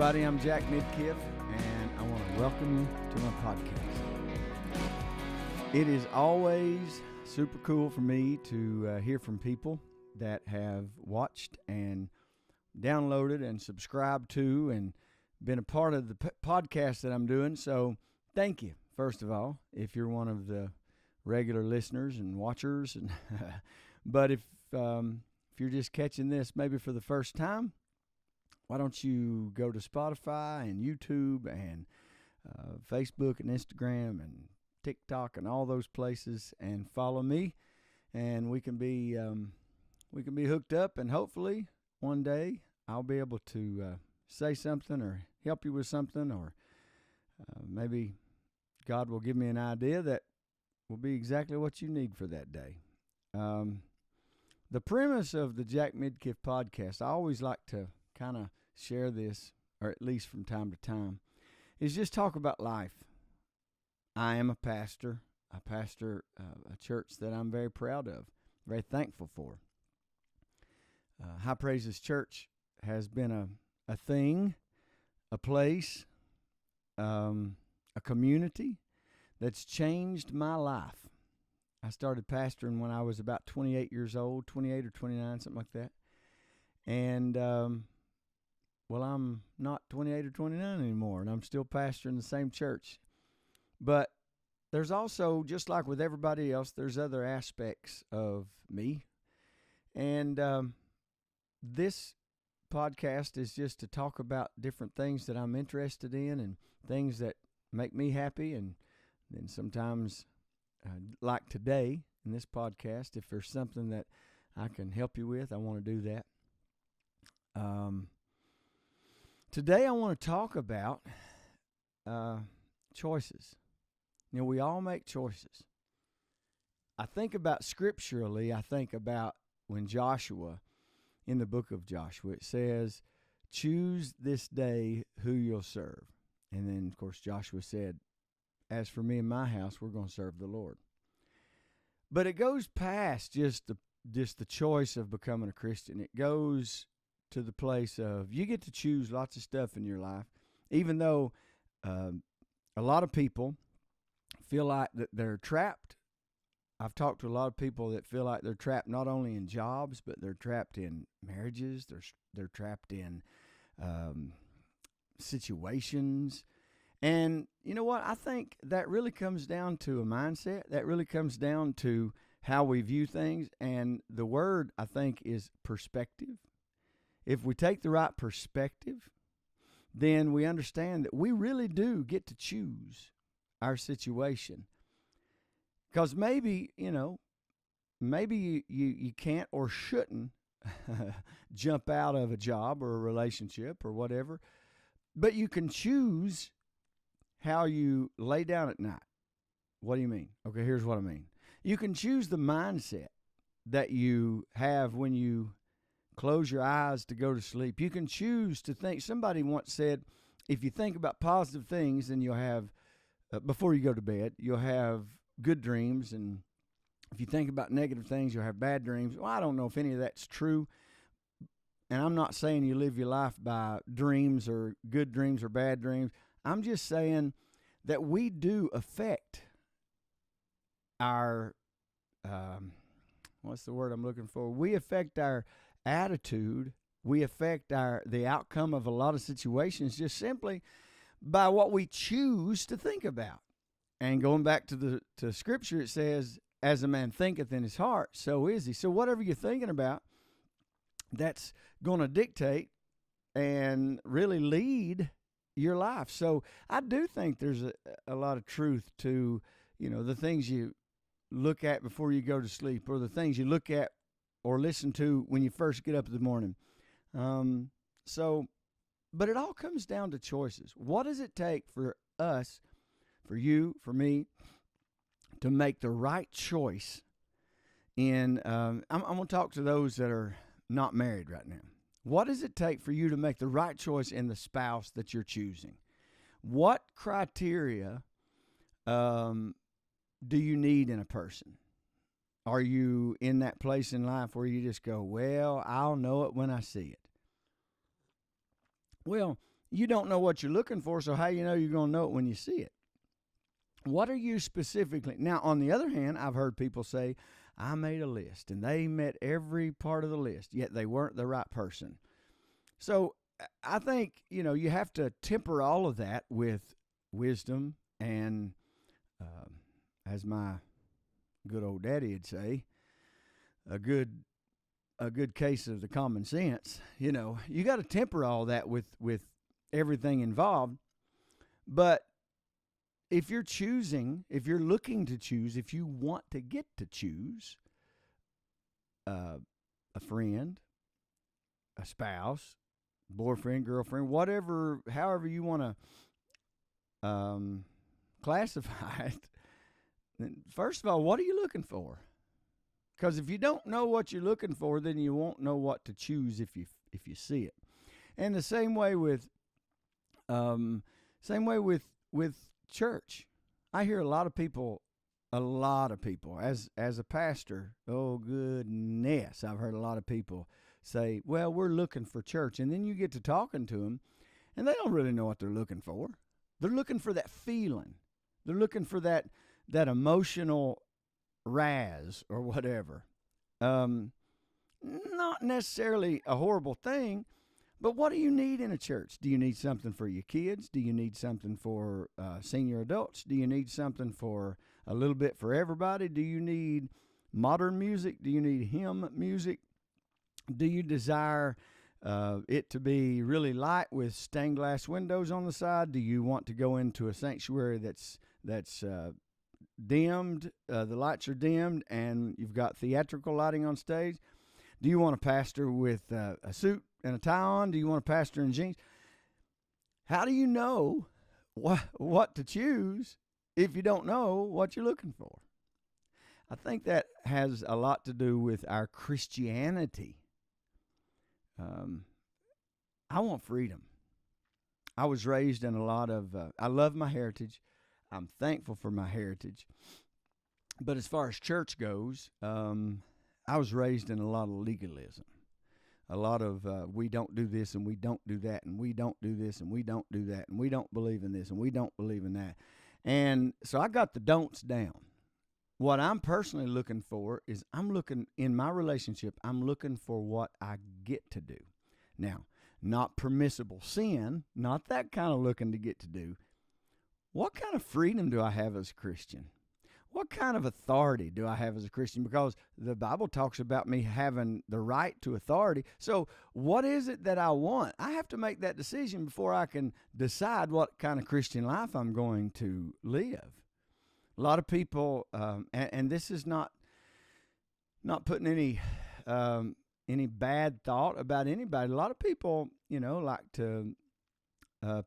everybody. I'm Jack Midkiff, and I want to welcome you to my podcast. It is always super cool for me to hear from people that have watched and downloaded and subscribed to and been a part of the podcast that I'm doing. So thank you, first of all, if you're one of the regular listeners and watchers. And but if you're just catching this maybe for the first time, why don't you go to Spotify and YouTube and Facebook and Instagram and TikTok and all those places and follow me, and we can be hooked up, and hopefully one day I'll be able to say something or help you with something, or maybe God will give me an idea that will be exactly what you need for that day. The premise of the Jack Midkiff podcast, I always like to kind of share this, or at least from time to time, is just talk about life. I am a pastor. I pastor a church that I'm very proud of, very thankful for. High Praises Church has been a thing, a place, a community that's changed my life. I started pastoring when I was about 28 years old, 28 or 29, something like that. And well, I'm not 28 or 29 anymore, and I'm still pastoring the same church. But there's also, just like with everybody else, there's other aspects of me. And this podcast is just to talk about different things that I'm interested in and things that make me happy. And then sometimes, like today in this podcast, if there's something that I can help you with, I want to do that. Today I want to talk about choices. You know, we all make choices. I think about scripturally, I think about when Joshua, in the book of Joshua, it says, choose this day who you'll serve. And then, of course, Joshua said, as for me and my house, we're going to serve the Lord. But it goes past just the choice of becoming a Christian. It goes to the place of you get to choose lots of stuff in your life, even though a lot of people feel like that they're trapped. I've talked to a lot of people that feel like they're trapped not only in jobs, but they're trapped in marriages. They're trapped in situations. And you know what? I think that really comes down to a mindset. That really comes down to how we view things. And the word, I think, is perspective. If we take the right perspective, then we understand that we really do get to choose our situation. Because maybe, maybe you can't or shouldn't jump out of a job or a relationship or whatever, but you can choose how you lay down at night. What do you mean? Okay, here's what I mean. You can choose the mindset that you have when you close your eyes to go to sleep. You can choose to think. Somebody once said, if you think about positive things, then you'll have, before you go to bed, you'll have good dreams. And if you think about negative things, you'll have bad dreams. Well, I don't know if any of that's true. And I'm not saying you live your life by dreams or good dreams or bad dreams. I'm just saying that we do affect our, what's the word I'm looking for? We affect our attitude. We affect the outcome of a lot of situations just simply by what we choose to think about. And going back to Scripture, it says, as a man thinketh in his heart, so is he. So whatever you're thinking about, that's going to dictate and really lead your life. So I do think there's a lot of truth to, the things you look at before you go to sleep, or the things you look at or listen to when you first get up in the morning. But it all comes down to choices. What does it take for us, for you, for me, to make the right choice in, I'm going to talk to those that are not married right now. What does it take for you to make the right choice in the spouse that you're choosing? What criteria do you need in a person? Are you in that place in life where you just go, well, I'll know it when I see it? Well, You don't know what you're looking for, so how you know you're going to know it when you see it? What are you specifically? Now, on the other hand, I've heard people say, I made a list, and they met every part of the list, yet they weren't the right person. So I think, you have to temper all of that with wisdom and, as my good old daddy would say, a good case of the common sense. You got to temper all that with everything involved. But if you're looking to choose, if you want to get to choose a friend, a spouse, boyfriend, girlfriend, whatever, however you want to classify it, then first of all, what are you looking for? Because if you don't know what you're looking for, then you won't know what to choose if you see it. And the same way with church. I hear a lot of people as a pastor. Oh goodness, I've heard a lot of people say, "Well, we're looking for church," and then you get to talking to them, and they don't really know what they're looking for. They're looking for that feeling. They're looking for that emotional razz or whatever. Not necessarily a horrible thing, but what do you need in a church? Do you need something for your kids? Do you need something for senior adults? Do you need something for a little bit for everybody? Do you need modern music? Do you need hymn music? Do you desire it to be really light with stained glass windows on the side? Do you want to go into a sanctuary that's dimmed, the lights are dimmed, and you've got theatrical lighting on stage? Do you want a pastor with a suit and a tie on? Do you want a pastor in jeans? How do you know what to choose if you don't know what you're looking for? I think that has a lot to do with our Christianity. I want freedom. I was raised in a lot of, I love my heritage. I'm thankful for my heritage. But as far as church goes, I was raised in a lot of legalism. A lot of we don't do this and we don't do that and we don't do this and we don't do that and we don't believe in this and we don't believe in that. And so I got the don'ts down. What I'm personally looking for is in my relationship, I'm looking for what I get to do. Now, not permissible sin, not that kind of looking to get to do. What kind of freedom do I have as a Christian? What kind of authority do I have as a Christian? Because the Bible talks about me having the right to authority. So what is it that I want? I have to make that decision before I can decide what kind of Christian life I'm going to live. A lot of people, and this is not putting any bad thought about anybody. A lot of people, like to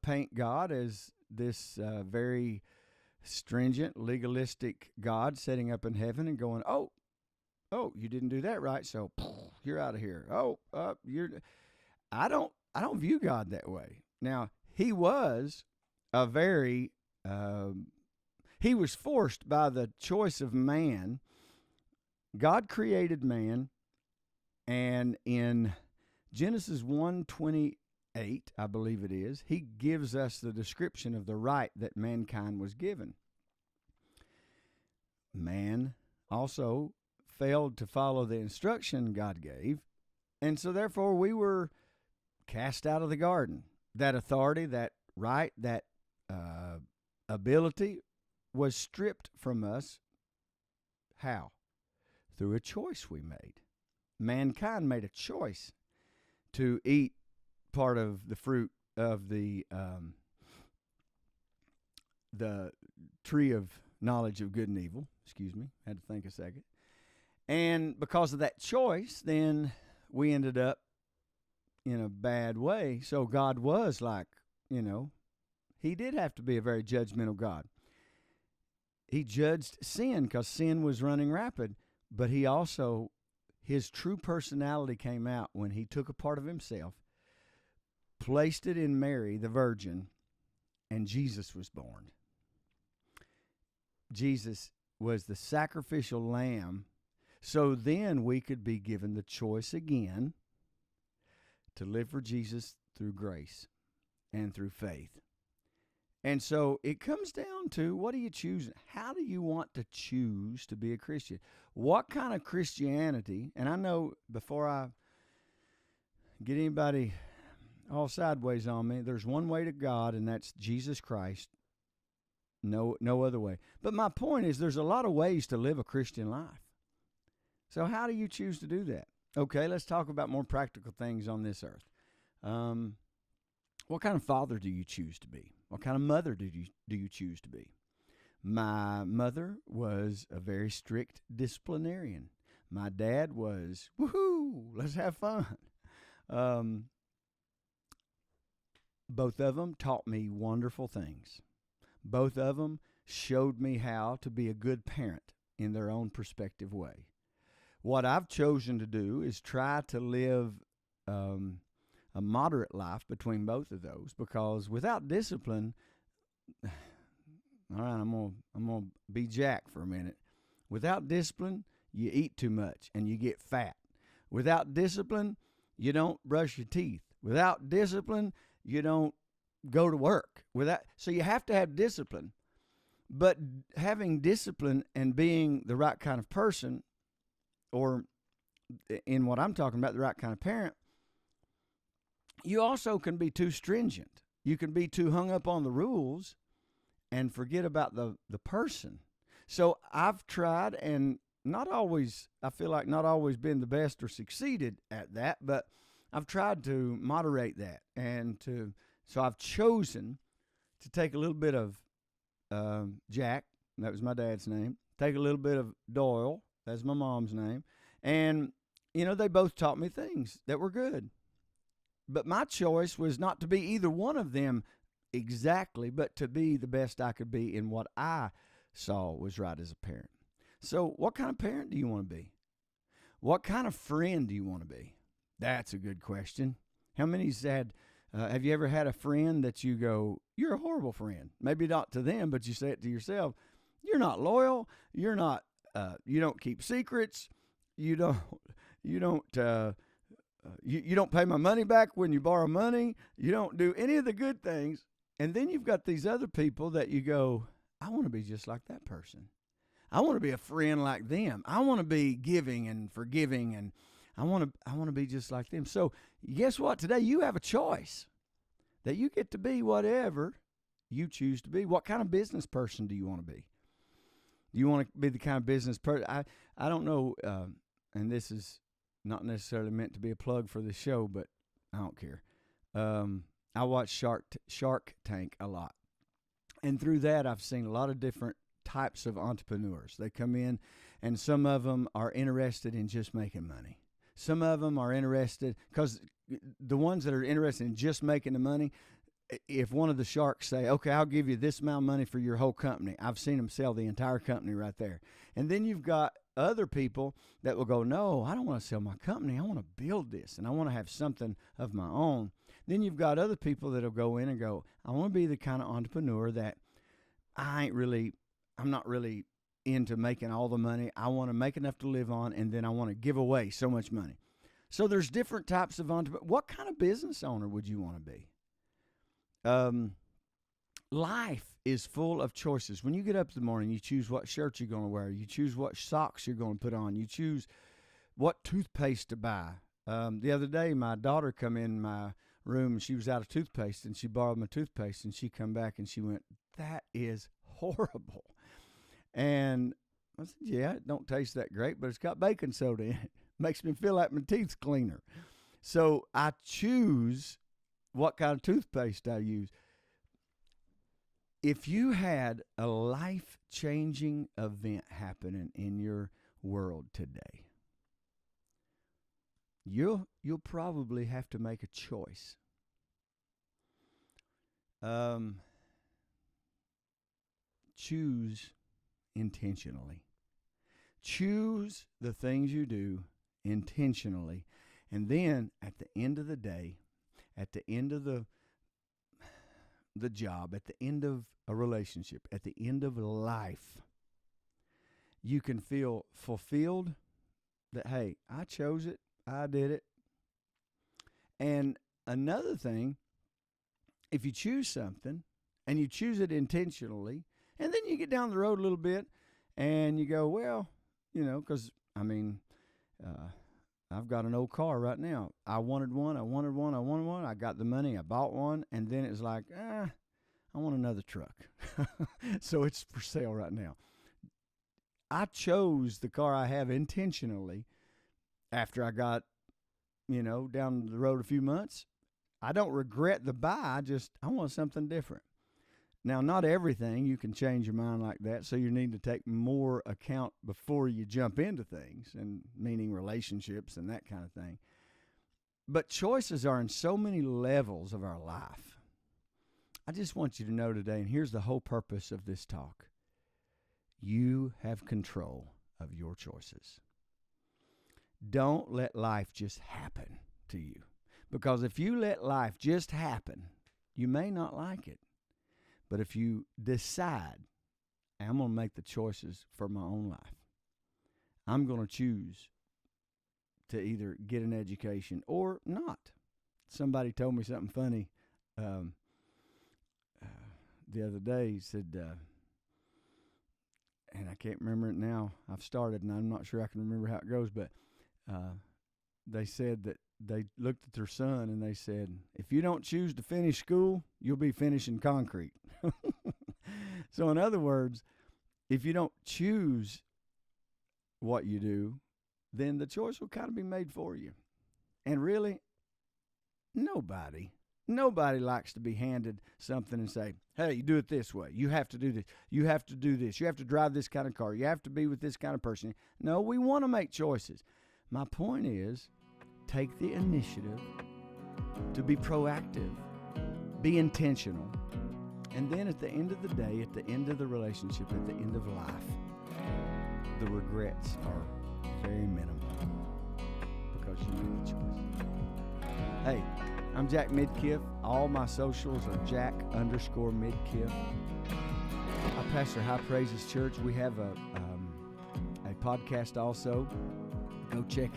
paint God as this very stringent, legalistic God sitting up in heaven and going, oh, you didn't do that right, so you're out of here. I don't view God that way. Now, he was he was forced by the choice of man. God created man, and in Genesis 1:28, I believe it is, he gives us the description of the right that mankind was given. Man also failed to follow the instruction God gave, and so therefore we were cast out of the garden. That authority, that right, that ability was stripped from us. How? Through a choice we made. Mankind made a choice to eat part of the fruit of the tree of knowledge of good and evil. Excuse me, had to think a second. And because of that choice, then we ended up in a bad way. So God was like, he did have to be a very judgmental God. He judged sin because sin was running rapid, but he also, his true personality came out when he took a part of himself, placed it in Mary, the virgin, and Jesus was born. Jesus was the sacrificial lamb, so then we could be given the choice again to live for Jesus through grace. and through faith. And so it comes down to, what do you choose? How do you want to choose to be a Christian? What kind of Christianity? And I know, before I get anybody all sideways on me, there's one way to God, and that's Jesus Christ. No other way. But my point is, there's a lot of ways to live a Christian life. So how do you choose to do that? Okay, let's talk about more practical things on this earth. What kind of father do you choose to be? What kind of mother do you choose to be? My mother was a very strict disciplinarian. My dad was, woohoo, let's have fun. Both of them taught me wonderful things. Both of them showed me how to be a good parent in their own perspective way. What I've chosen to do is try to live a moderate life between both of those, because without discipline, all right, I'm gonna be Jack for a minute. Without discipline, you eat too much and you get fat. Without discipline, you don't brush your teeth. Without discipline, you don't go to work. So you have to have discipline. But having discipline and being the right kind of person, or in what I'm talking about, the right kind of parent, you also can be too stringent. You can be too hung up on the rules and forget about the person. So I've tried, and I feel like not always been the best or succeeded at that, but I've tried to moderate that. So I've chosen to take a little bit of Jack, that was my dad's name, take a little bit of Doyle, that's my mom's name, and, they both taught me things that were good. But my choice was not to be either one of them exactly, but to be the best I could be in what I saw was right as a parent. So what kind of parent do you want to be? What kind of friend do you want to be? That's a good question. How many's have you ever had a friend that you go, you're a horrible friend? Maybe not to them, but you say it to yourself. You're not loyal. You're not, you don't keep secrets. You don't pay my money back when you borrow money. You don't do any of the good things. And then you've got these other people that you go, I want to be just like that person. I want to be a friend like them. I want to be giving and forgiving, and I want to be just like them. So guess what? Today you have a choice that you get to be whatever you choose to be. What kind of business person do you want to be? Do you want to be the kind of business person? I don't know, and this is not necessarily meant to be a plug for the show, but I don't care. I watch Shark Tank a lot. And through that, I've seen a lot of different types of entrepreneurs. They come in, and some of them are interested in just making money. Some of them are interested, because the ones that are interested in just making the money, if one of the sharks say, okay, I'll give you this amount of money for your whole company, I've seen them sell the entire company right there. And then you've got other people that will go, no, I don't want to sell my company. I want to build this, and I want to have something of my own. Then you've got other people that will go in and go, I want to be the kind of entrepreneur that I'm not really into making all the money. I want to make enough to live on, and then I want to give away so much money. So there's different types of entrepreneurs. What kind of business owner would you want to be? Life is full of choices. When you get up in the morning, you choose what shirt you're going to wear. You choose what socks you're going to put on. You choose what toothpaste to buy. The other day, my daughter come in my room, and she was out of toothpaste, and she borrowed my toothpaste, and she come back, and she went, that is horrible. And I said, yeah, it don't taste that great, but it's got baking soda in it. Makes me feel like my teeth's cleaner. So I choose what kind of toothpaste I use. If you had a life-changing event happening in your world today, you'll probably have to make a choice. Choose intentionally. Choose the things you do intentionally. And then at the end of the day, at the end of the job, at the end of a relationship, at the end of life, you can feel fulfilled that, hey, I chose it. I did it. And another thing if you choose something and you choose it intentionally, and then you get down the road a little bit and you go, well, because, I've got an old car right now. I wanted one. I got the money. I bought one. And then it was like, I want another truck. So it's for sale right now. I chose the car I have intentionally after I got, down the road a few months. I don't regret the buy. I want something different. Now, not everything you can change your mind like that, so you need to take more account before you jump into things, and meaning relationships and that kind of thing. But choices are in so many levels of our life. I just want you to know today, and here's the whole purpose of this talk. You have control of your choices. Don't let life just happen to you. Because if you let life just happen, you may not like it. But if you decide, I'm going to make the choices for my own life. I'm going to choose to either get an education or not. Somebody told me something funny the other day. He said, and I can't remember it now. I've started, and I'm not sure I can remember how it goes, but they said that they looked at their son and they said, if you don't choose to finish school, you'll be finishing concrete. So in other words, if you don't choose what you do, then the choice will kind of be made for you. And really, nobody likes to be handed something and say, hey, you do it this way. You have to do this. You have to do this. You have to drive this kind of car. You have to be with this kind of person. No, we want to make choices. My point is, take the initiative to be proactive, be intentional, and then at the end of the day, at the end of the relationship, at the end of life, the regrets are very minimal because you made the choice. Hey, I'm Jack Midkiff. All my socials are Jack_Midkiff. I pastor High Praises Church. We have a podcast also. Go check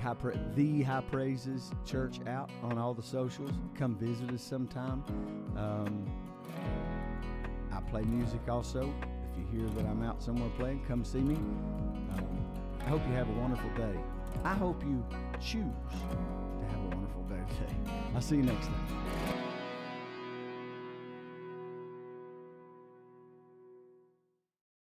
the High Praises Church out on all the socials. Come visit us sometime. I play music also. If you hear that I'm out somewhere playing, come see me. I hope you have a wonderful day. I hope you choose to have a wonderful day today. I'll see you next time.